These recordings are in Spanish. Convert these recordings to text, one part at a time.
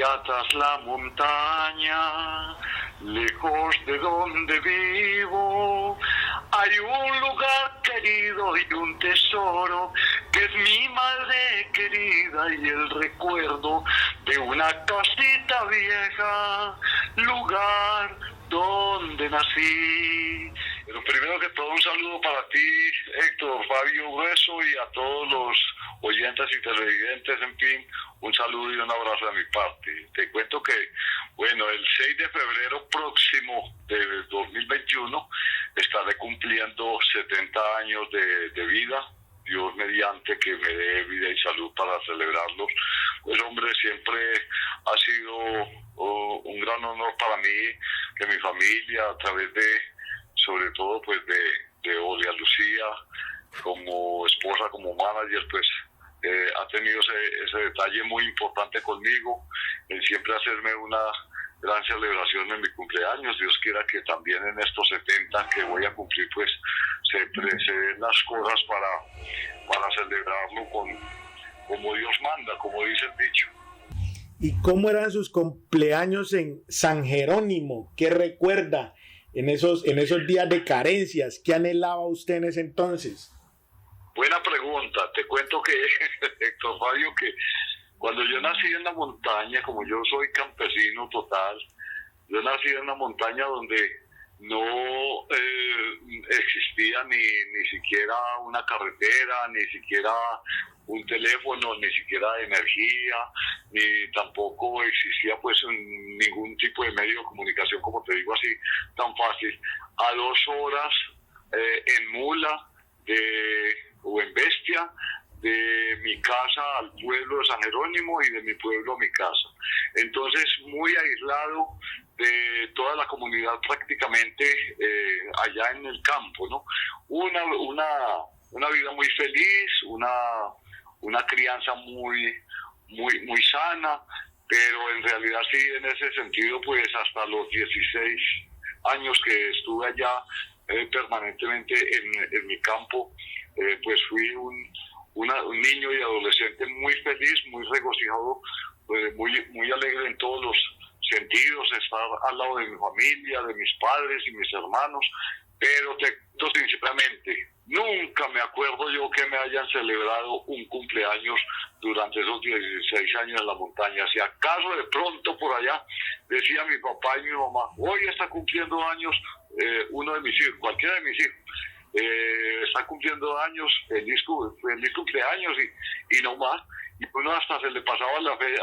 allá tras la montaña, lejos de donde vivo, hay un lugar querido y un tesoro que es mi madre querida y el recuerdo de una casita vieja, lugar donde nací. Pero primero que todo, un saludo para ti, Héctor Fabio Grueso, y a todos los oyentes y televidentes, en fin, un saludo y un abrazo de mi parte. Te cuento que, bueno, el 6 de febrero próximo de 2021 estaré cumpliendo 70 años de vida. Dios mediante que me dé vida y salud para celebrarlos. Pues hombre, siempre ha sido un gran honor para mí que mi familia, a través de, sobre todo pues de Olia Lucía, como esposa, como manager, pues ha tenido ese detalle muy importante conmigo, en siempre hacerme una gran celebración en mi cumpleaños. Dios quiera que también en estos 70 que voy a cumplir, pues se den las cosas para celebrarlo como Dios manda, como dice el dicho. ¿Y cómo eran sus cumpleaños en San Jerónimo? ¿Qué recuerda en esos días de carencias? ¿Qué anhelaba usted en ese entonces? Buena pregunta. Te cuento que, Héctor Fabio, que cuando yo nací en la montaña, como yo soy campesino total, yo nací en una montaña donde no existía ni siquiera una carretera, ni siquiera un teléfono, ni siquiera energía, ni tampoco existía pues ningún tipo de medio de comunicación, como te digo así, tan fácil. A 2 horas en mula o en bestia, de mi casa al pueblo de San Jerónimo y de mi pueblo a mi casa. Entonces, muy aislado de toda la comunidad prácticamente allá en el campo, ¿no? Una vida muy feliz, una crianza muy sana, pero en realidad sí, en ese sentido, pues hasta los 16 años que estuve allá permanentemente en mi campo, pues fui un niño y adolescente muy feliz, muy regocijado, muy alegre en todos los sentidos, estar al lado de mi familia, de mis padres y mis hermanos, pero te cuento sinceramente, nunca me acuerdo yo que me hayan celebrado un cumpleaños durante esos 16 años en la montaña. Si acaso de pronto por allá decía mi papá y mi mamá, hoy está cumpliendo años uno de mis hijos, cualquiera de mis hijos, está cumpliendo años, feliz cumpleaños y no más. Y uno hasta se le pasaba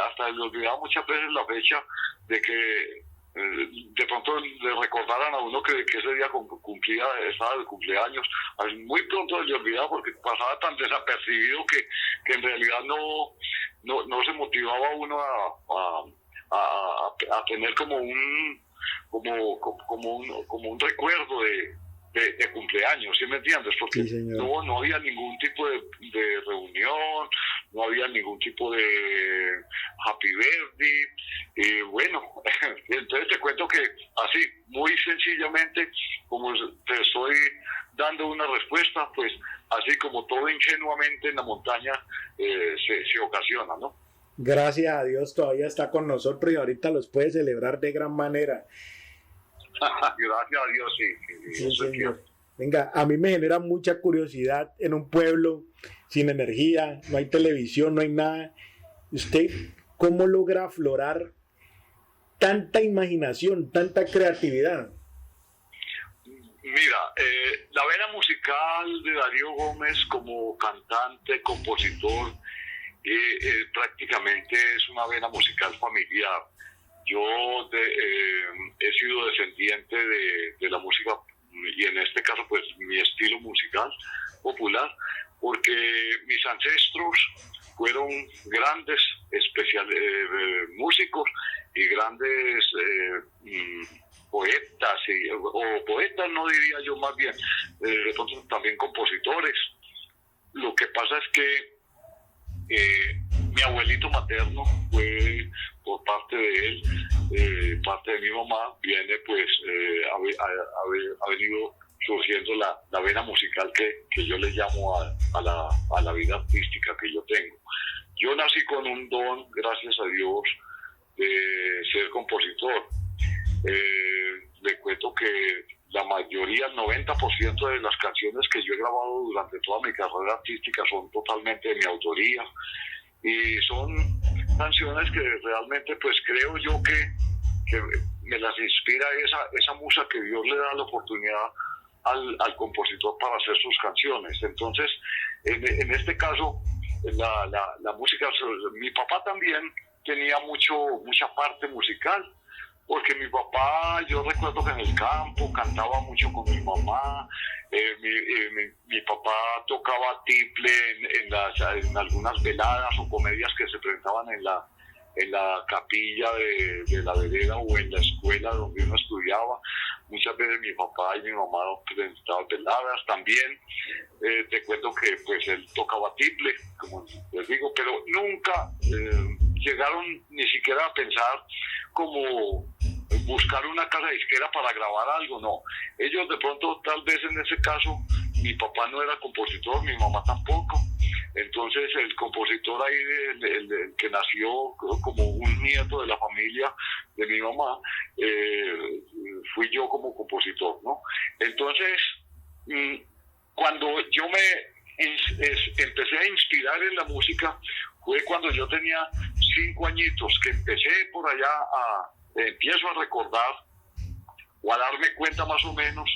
hasta le olvidaba muchas veces la fecha de que de pronto le recordaran a uno que ese día estaba de cumpleaños. Muy pronto le olvidaba porque pasaba tan desapercibido que en realidad no se motivaba uno a tener como un recuerdo de cumpleaños, ¿sí me entiendes? Porque sí, no había ningún tipo de reunión, no había ningún tipo de happy birthday, y bueno, entonces te cuento que así, muy sencillamente, como te estoy dando una respuesta, pues así como todo ingenuamente en la montaña se ocasiona, ¿no? Gracias a Dios todavía está con nosotros y ahorita los puede celebrar de gran manera. Gracias a Dios, sí. Sí, señor. Venga, a mí me genera mucha curiosidad en un pueblo sin energía, no hay televisión, no hay nada. ¿Usted cómo logra aflorar tanta imaginación, tanta creatividad? Mira, la vena musical de Darío Gómez como cantante, compositor, prácticamente es una vena musical familiar. Yo he sido descendiente de la música, y en este caso pues mi estilo musical popular, porque mis ancestros fueron grandes músicos y grandes poetas, o poetas no diría yo, más bien, de pronto también compositores. Lo que pasa es que mi abuelito materno fue, por parte de él, parte de mi mamá, viene pues, ha venido surgiendo la vena musical que yo le llamo a la vida artística que yo tengo. Yo nací con un don, gracias a Dios, de ser compositor. Le cuento que la mayoría, el 90% de las canciones que yo he grabado durante toda mi carrera artística son totalmente de mi autoría, y son canciones que realmente pues creo yo que me las inspira esa musa que Dios le da la oportunidad al compositor para hacer sus canciones. Entonces, en este caso, la música, mi papá también tenía mucha parte musical, porque mi papá, yo recuerdo que en el campo cantaba mucho con mi mamá. Mi papá tocaba tiple en algunas veladas o comedias que se presentaban en la capilla de la vereda o en la escuela donde uno estudiaba. Muchas veces mi papá y mi mamá presentaban veladas también. Te cuento que pues él tocaba tiple, como les digo, pero nunca llegaron ni siquiera a pensar como buscar una casa disquera para grabar algo, no. Ellos de pronto, tal vez en ese caso, mi papá no era compositor, mi mamá tampoco. Entonces el compositor ahí, el que nació como un nieto de la familia de mi mamá, fui yo como compositor, ¿no? Entonces, cuando yo empecé a inspirar en la música, fue cuando yo tenía 5 añitos, que empecé por allá empiezo a recordar o a darme cuenta más o menos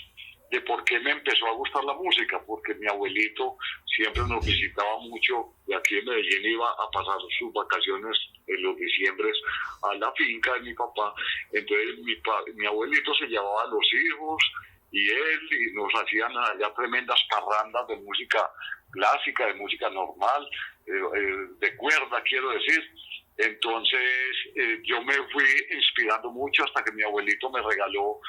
de por qué me empezó a gustar la música, porque mi abuelito siempre nos visitaba mucho, de aquí en Medellín iba a pasar sus vacaciones en los diciembres a la finca de mi papá. Entonces mi abuelito se llevaba a los hijos y nos hacían allá tremendas parrandas de música clásica, de música normal, de cuerda, quiero decir. Entonces yo me fui inspirando mucho hasta que mi abuelito me regaló,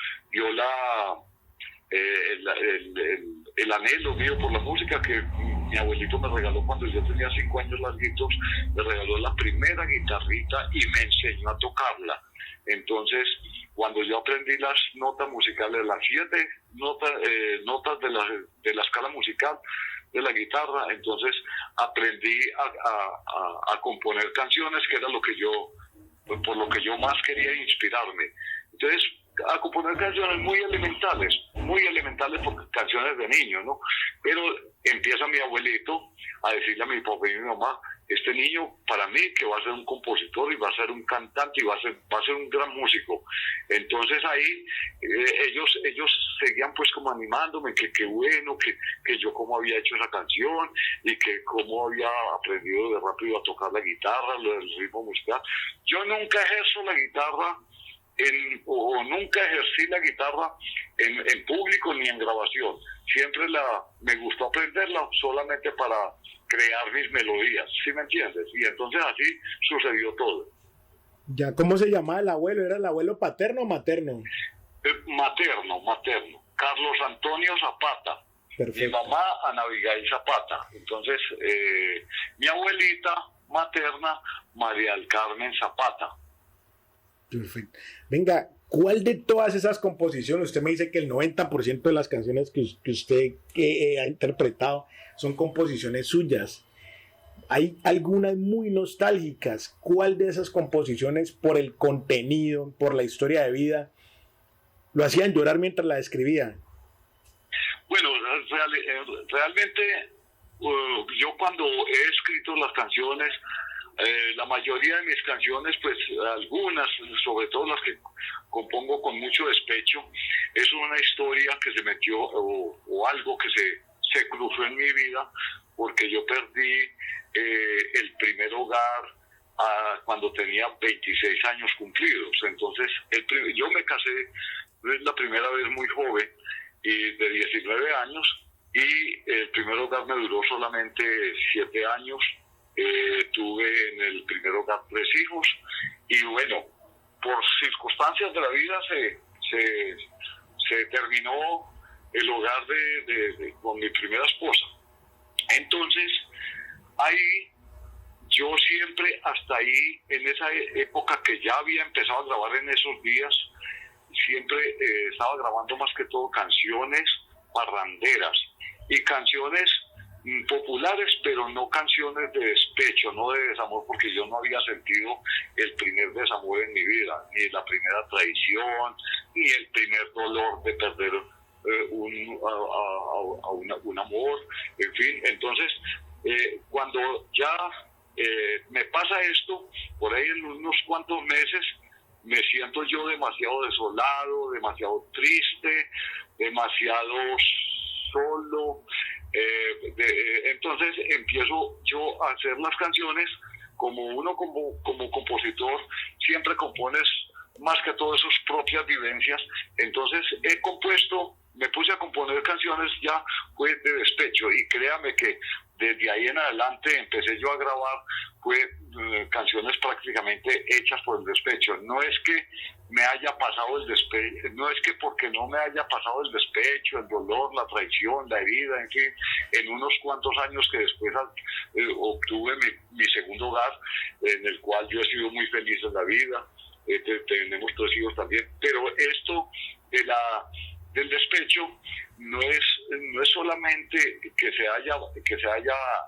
el anhelo mío por la música, que mi abuelito me regaló cuando yo tenía 5 años larguitos. Me regaló la primera guitarrita y me enseñó a tocarla. Entonces, cuando yo aprendí las notas musicales, las 7 notas de la escala musical de la guitarra, entonces aprendí a componer canciones, que era por lo que yo más quería inspirarme. Entonces, a componer canciones muy elementales porque canciones de niño, ¿no? Pero empieza mi abuelito a decirle a mi papá y mi mamá: este niño, para mí, que va a ser un compositor y va a ser un cantante y va a ser un gran músico. Entonces ahí ellos seguían pues como animándome, que qué bueno, que yo cómo había hecho esa canción y que cómo había aprendido de rápido a tocar la guitarra, lo del ritmo musical. Yo nunca ejerzo la guitarra nunca ejercí la guitarra en público ni en grabación. Siempre me gustó aprenderla solamente para crear mis melodías, ¿sí me entiendes? Y entonces así sucedió todo. Ya, ¿cómo se llamaba el abuelo? ¿Era el abuelo paterno o materno? Materno. Carlos Antonio Zapata. Perfecto. Mi mamá, Ana Abigail Zapata. Entonces, mi abuelita materna, María del Carmen Zapata. Perfecto. Venga, ¿cuál de todas esas composiciones? Usted me dice que el 90% de las canciones que usted ha interpretado son composiciones suyas. Hay algunas muy nostálgicas. ¿Cuál de esas composiciones, por el contenido, por la historia de vida, lo hacían llorar mientras la escribía? Bueno, realmente yo cuando he escrito las canciones, la mayoría de mis canciones, pues algunas, sobre todo las que compongo con mucho despecho, es una historia que se metió o algo que se cruzó en mi vida, porque yo perdí el primer hogar cuando tenía 26 años cumplidos. Entonces yo me casé la primera vez muy joven, y de 19 años, y el primer hogar me duró solamente 7 años. Tuve en el primer hogar 3 hijos, y bueno, por circunstancias de la vida se terminó el hogar con mi primera esposa. Entonces ahí yo siempre, hasta ahí, en esa época que ya había empezado a grabar en esos días, siempre estaba grabando más que todo canciones parranderas y canciones populares, pero no canciones de despecho, no de desamor, porque yo no había sentido el primer desamor en mi vida, ni la primera traición, ni el primer dolor de perder un amor, en fin. Entonces, cuando ya me pasa esto, por ahí en unos cuantos meses, me siento yo demasiado desolado, demasiado triste, demasiado solo. Entonces empiezo yo a hacer las canciones, como compositor, siempre compones más que todo sus propias vivencias. Entonces me puse a componer canciones ya pues de despecho, y créame que desde ahí en adelante empecé yo a grabar canciones prácticamente hechas por el despecho. No es que me haya pasado el despecho, no es que porque no me haya pasado el despecho, el dolor, la traición, la herida, en fin, en unos cuantos años que después obtuve mi segundo hogar, en el cual yo he sido muy feliz en la vida. Tenemos 3 hijos también, pero esto del despecho no es solamente que se haya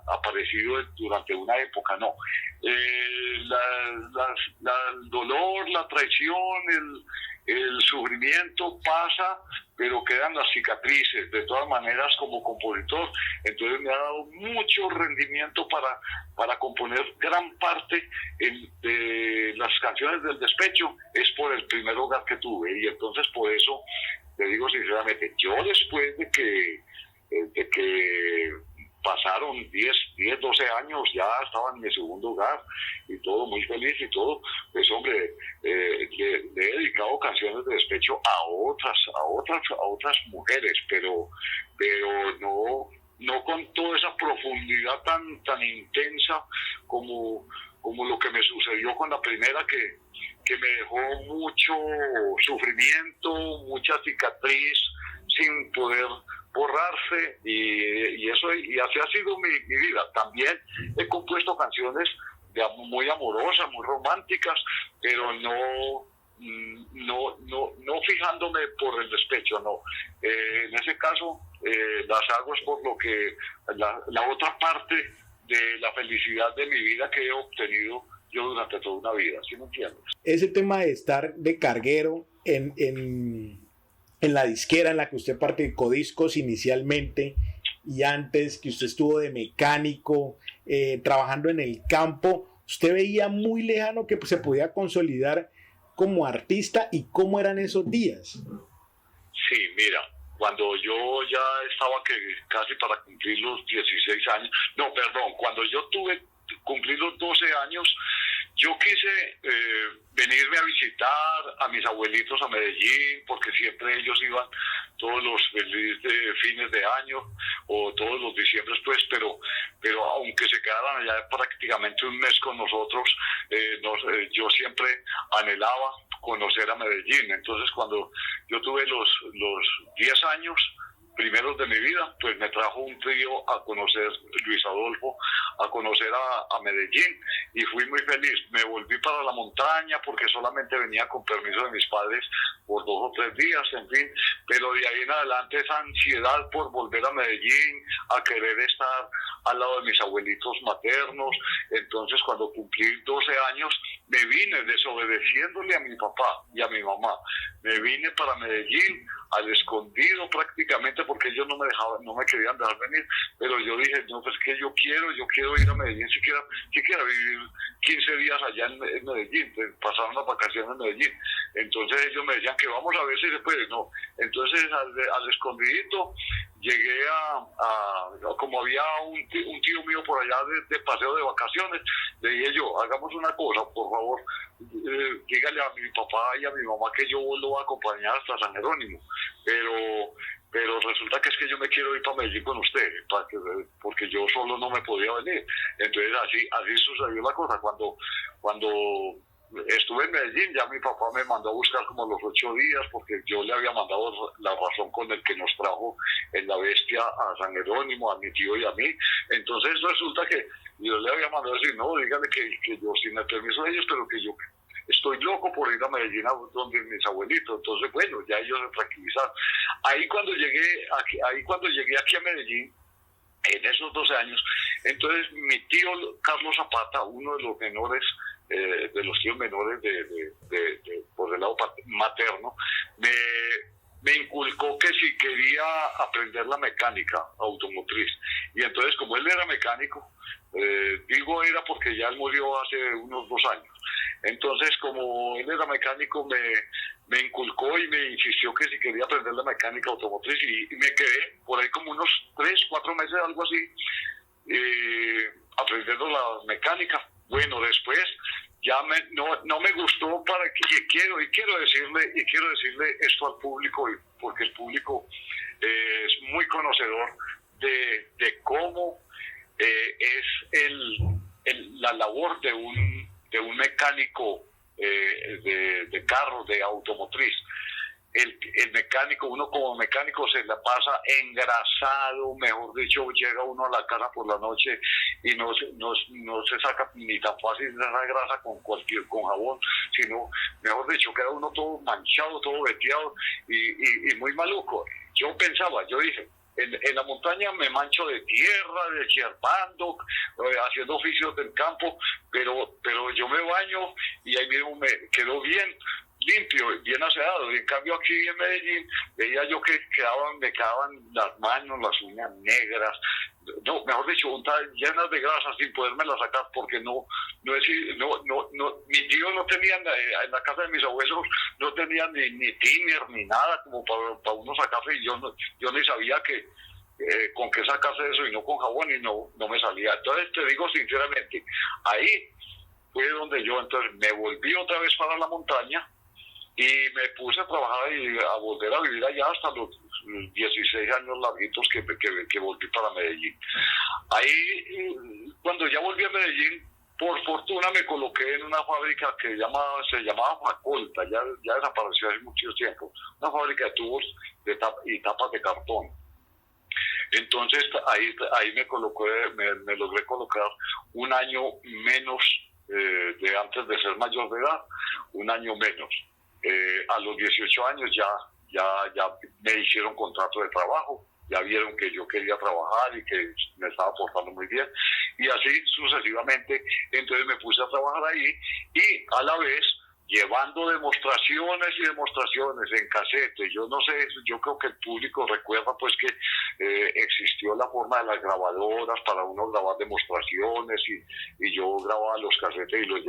aparecido durante una época, no. El dolor, la traición, el sufrimiento pasa, pero quedan las cicatrices. De todas maneras, como compositor, entonces me ha dado mucho rendimiento para componer gran parte de las canciones del despecho. Es por el primer hogar que tuve, y entonces por eso te digo sinceramente, yo después de que pasaron 10, 12 años, ya estaba en mi segundo hogar y todo, muy feliz y todo, pues hombre, le he dedicado canciones de despecho a otras mujeres, pero no con toda esa profundidad tan intensa como lo que me sucedió con la primera, que me dejó mucho sufrimiento, mucha cicatriz sin poder borrarse, y así ha sido mi vida. También he compuesto canciones muy amorosas, muy románticas, pero no fijándome por el despecho, no. En ese caso las hago es por lo que la otra parte de la felicidad de mi vida que he obtenido yo durante toda una vida, ¿sí me entiendes? Ese tema de estar de carguero en la disquera en la que usted participó discos inicialmente, y antes que usted estuvo de mecánico, trabajando en el campo, ¿usted veía muy lejano que se podía consolidar como artista, y cómo eran esos días? Sí, mira, cuando yo ya estaba casi para cumplir los 16 años, cuando yo cumplí los 12 años, yo quise venirme a visitar a mis abuelitos a Medellín, porque siempre ellos iban todos los fines de año o todos los diciembres, pues, pero aunque se quedaran allá prácticamente un mes con nosotros, yo siempre anhelaba conocer a Medellín. Entonces, cuando yo tuve los 10 años primeros de mi vida, pues me trajo un trío a conocer, Luis Adolfo, a conocer a Medellín, y fui muy feliz. Me volví para la montaña porque solamente venía con permiso de mis padres por 2 o 3 días, en fin, pero de ahí en adelante esa ansiedad por volver a Medellín, a querer estar al lado de mis abuelitos maternos. Entonces, cuando cumplí 12 años, me vine desobedeciéndole a mi papá y a mi mamá. Me vine para Medellín al escondido prácticamente, porque ellos no me querían dejar venir, pero yo dije, no, pues que yo quiero ir a Medellín, siquiera vivir 15 días allá en Medellín, pasar unas vacaciones en Medellín. Entonces ellos me decían que vamos a ver si se puede, no. Entonces al escondidito llegué como había un tío mío por allá de paseo de vacaciones, le dije yo, hagamos una cosa, por favor, dígale a mi papá y a mi mamá que yo lo voy a acompañar hasta San Jerónimo, pero resulta que es que yo me quiero ir para Medellín con usted, porque yo solo no me podía venir. Entonces así sucedió la cosa. Cuando estuve en Medellín, ya mi papá me mandó a buscar como los 8 días, porque yo le había mandado la razón con el que nos trajo en la bestia a San Jerónimo, a mi tío y a mí. Entonces resulta que yo le había mandado a decir, no, dígale que yo, sin el permiso de ellos, pero que yo estoy loco por ir a Medellín donde mis abuelitos. Entonces, bueno, ya ellos se tranquilizaron. Ahí cuando llegué aquí a Medellín, en esos 12 años. Entonces mi tío Carlos Zapata, uno de los menores, de los tíos menores por el lado materno, me inculcó que si quería aprender la mecánica automotriz. Y entonces, como él era mecánico, digo era porque ya él murió hace unos 2 años. Entonces, como él era mecánico, me inculcó y me insistió que si quería aprender la mecánica automotriz, y me quedé por ahí como unos 3, 4 meses, algo así, aprendiendo la mecánica. Bueno, después ya no me gustó, quiero decirle esto al público, porque el público es muy conocedor de cómo es la labor de un mecánico de carro, de automotriz. El mecánico, uno como mecánico se la pasa engrasado, mejor dicho, llega uno a la casa por la noche y no se saca ni tan fácil esa grasa con jabón, sino, mejor dicho, queda uno todo manchado, todo veteado y muy maluco. Yo dije, en la montaña me mancho de tierra, de yerbando, haciendo oficios del campo, pero yo me baño y ahí mismo me quedo bien limpio, bien aseado. Y en cambio aquí en Medellín veía yo que me quedaban las manos, las uñas negras, no, mejor dicho, llenas de grasa sin podérmelas sacar, porque mi tío no tenía, en la casa de mis abuelos no tenía ni thinner ni nada como para uno sacarse, y yo ni sabía con qué sacarse eso, y no con jabón, y no me salía. Entonces te digo sinceramente, ahí fue donde yo entonces me volví otra vez para la montaña y me puse a trabajar y a volver a vivir allá hasta los 16 años larguitos que volví para Medellín. Ahí, cuando ya volví a Medellín, por fortuna me coloqué en una fábrica que se llamaba Facolta, ya desapareció hace mucho tiempo, una fábrica de tubos y tapas de cartón. Entonces ahí me logré colocar un año menos de antes de ser mayor de edad, un año menos. A los 18 años ya me hicieron contrato de trabajo, ya vieron que yo quería trabajar y que me estaba portando muy bien, y así sucesivamente. Entonces me puse a trabajar ahí, y a la vez llevando demostraciones en casete. Yo no sé, yo creo que el público recuerda pues que existió la forma de las grabadoras para uno grabar demostraciones, y yo grababa los casetes y los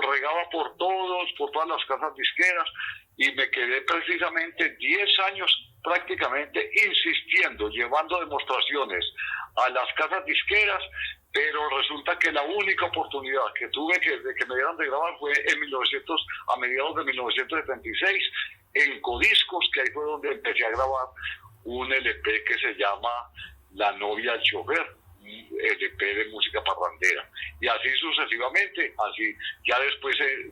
regaba por todas las casas disqueras, y me quedé precisamente 10 años prácticamente insistiendo, llevando demostraciones a las casas disqueras. Pero resulta que la única oportunidad que tuve de que me dieran de grabar fue a mediados de 1976 en Codiscos, que ahí fue donde empecé a grabar un LP que se llama La novia del chofer, un LP de música parrandera, y así sucesivamente. Así ya después de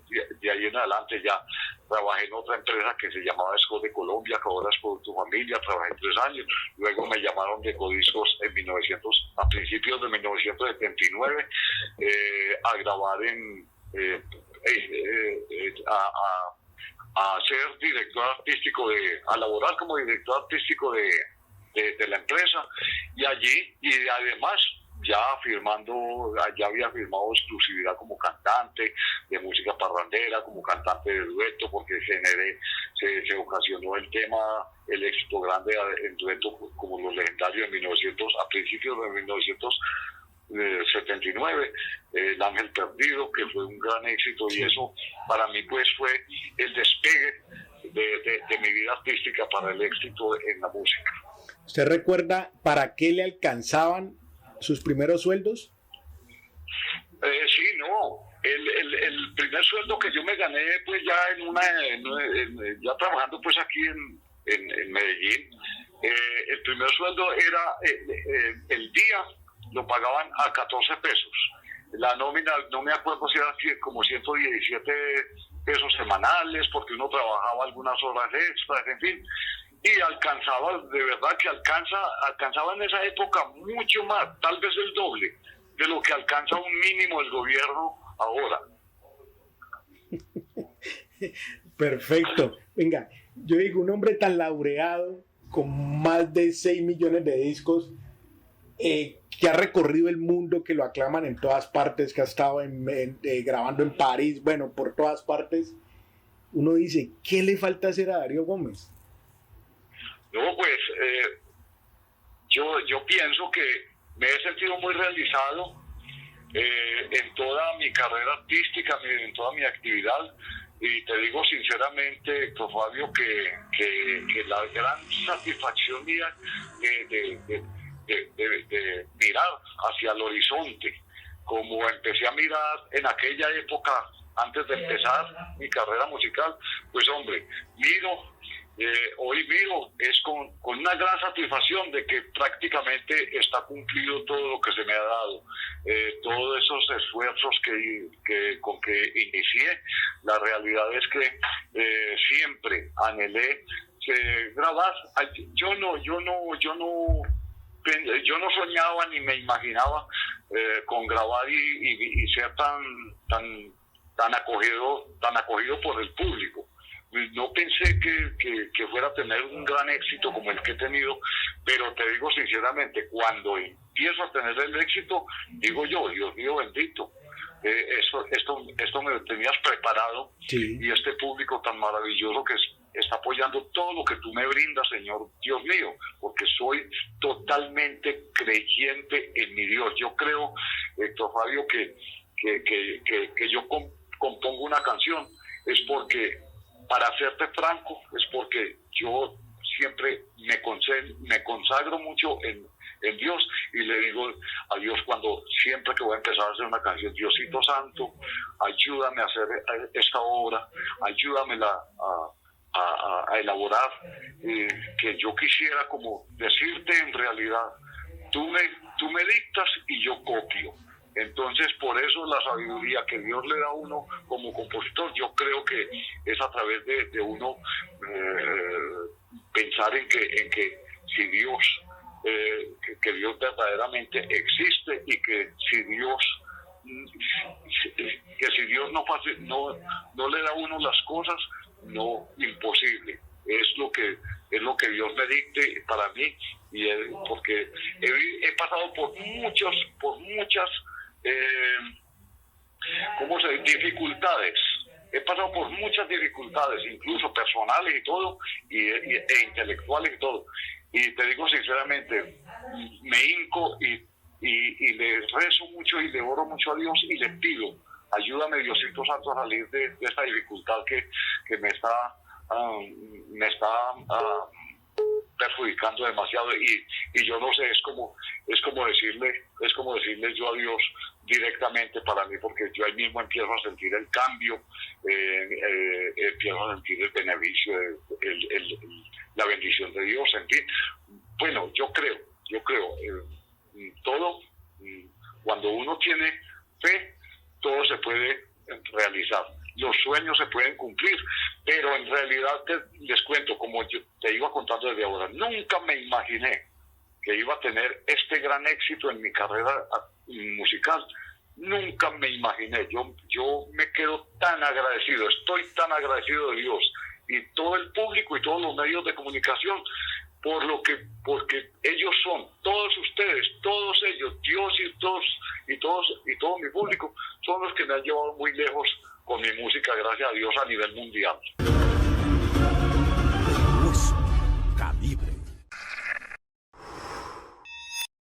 ahí en adelante ya trabajé en otra empresa que se llamaba Esco de Colombia, que ahora es por tu familia. Trabajé 3 años, luego me llamaron de Codiscos a principios de 1979 a grabar a ser director artístico, a laborar como director artístico de la empresa, y además ya había firmado exclusividad como cantante de música parrandera, como cantante de dueto, porque se ocasionó el éxito grande en dueto como los legendarios a principios de 1979, El Ángel Perdido, que fue un gran éxito, y eso para mí pues fue el despegue de mi vida artística para el éxito en la música. ¿Usted recuerda para qué le alcanzaban sus primeros sueldos? Sí, no. El primer sueldo que yo me gané, pues ya ya trabajando pues aquí en Medellín, el primer sueldo era el día lo pagaban a 14 pesos. La nómina, no me acuerdo si era como 117 pesos semanales, porque uno trabajaba algunas horas extras, en fin. Y alcanzaba, de verdad que alcanzaba en esa época mucho más, tal vez el doble de lo que alcanza un mínimo del gobierno ahora. Perfecto. Venga, yo digo, un hombre tan laureado, con más de 6 millones de discos, que ha recorrido el mundo, que lo aclaman en todas partes, que ha estado grabando en París, bueno, por todas partes, uno dice, ¿qué le falta hacer a Darío Gómez? No, pues yo pienso que me he sentido muy realizado en toda mi carrera artística, en toda mi actividad, y te digo sinceramente, Héctor Fabio, que la gran satisfacción mía de mirar hacia el horizonte, como empecé a mirar en aquella época, antes de empezar mi carrera musical, pues hombre, hoy miro, es con una gran satisfacción de que prácticamente está cumplido todo lo que se me ha dado, todos esos esfuerzos con que inicié. La realidad es que siempre anhelé grabar. Yo no soñaba ni me imaginaba con grabar y ser tan acogido por el público. No pensé que fuera a tener un gran éxito como el que he tenido, pero te digo sinceramente, cuando empiezo a tener el éxito, digo yo, Dios mío bendito, esto me tenías preparado, sí. Y este público tan maravilloso que está apoyando todo lo que tú me brindas, Señor Dios mío, porque soy totalmente creyente en mi Dios. Yo creo, Héctor Fabio, que yo compongo una canción, es porque, para serte franco, es porque yo siempre me consagro mucho en Dios, y le digo a Dios siempre que voy a empezar a hacer una canción: Diosito Santo, ayúdame a hacer esta obra, ayúdame a elaborar, que yo quisiera como decirte en realidad, tú me dictas y yo copio. Entonces, por eso la sabiduría que Dios le da a uno como compositor, yo creo que es a través de uno pensar en que si Dios, que Dios verdaderamente existe, y que si Dios no le da a uno las cosas, no, imposible. Es lo que Dios me dicte para mí, y porque he pasado por muchas dificultades. He pasado por muchas dificultades, incluso personales y todo, e intelectuales y todo. Y te digo sinceramente, me hinco y le rezo mucho y le oro mucho a Dios y le pido: ayúdame, Diosito Santo, a salir de esta dificultad que me está perjudicando demasiado, y yo no sé, es como decirle yo a Dios directamente para mí, porque yo ahí mismo empiezo a sentir el cambio, empiezo a sentir el beneficio, la bendición de Dios, en fin. Bueno, yo creo, todo, cuando uno tiene fe, todo se puede realizar. Los sueños se pueden cumplir, pero en realidad les cuento, como yo te iba contando desde ahora, nunca me imaginé que iba a tener este gran éxito en mi carrera musical. Nunca me imaginé. Yo me quedo tan agradecido, estoy tan agradecido de Dios y todo el público y todos los medios de comunicación, porque ellos son, todos ustedes, todos ellos, Dios y todo mi público, son los que me han llevado muy lejos con mi música, gracias a Dios, a nivel mundial.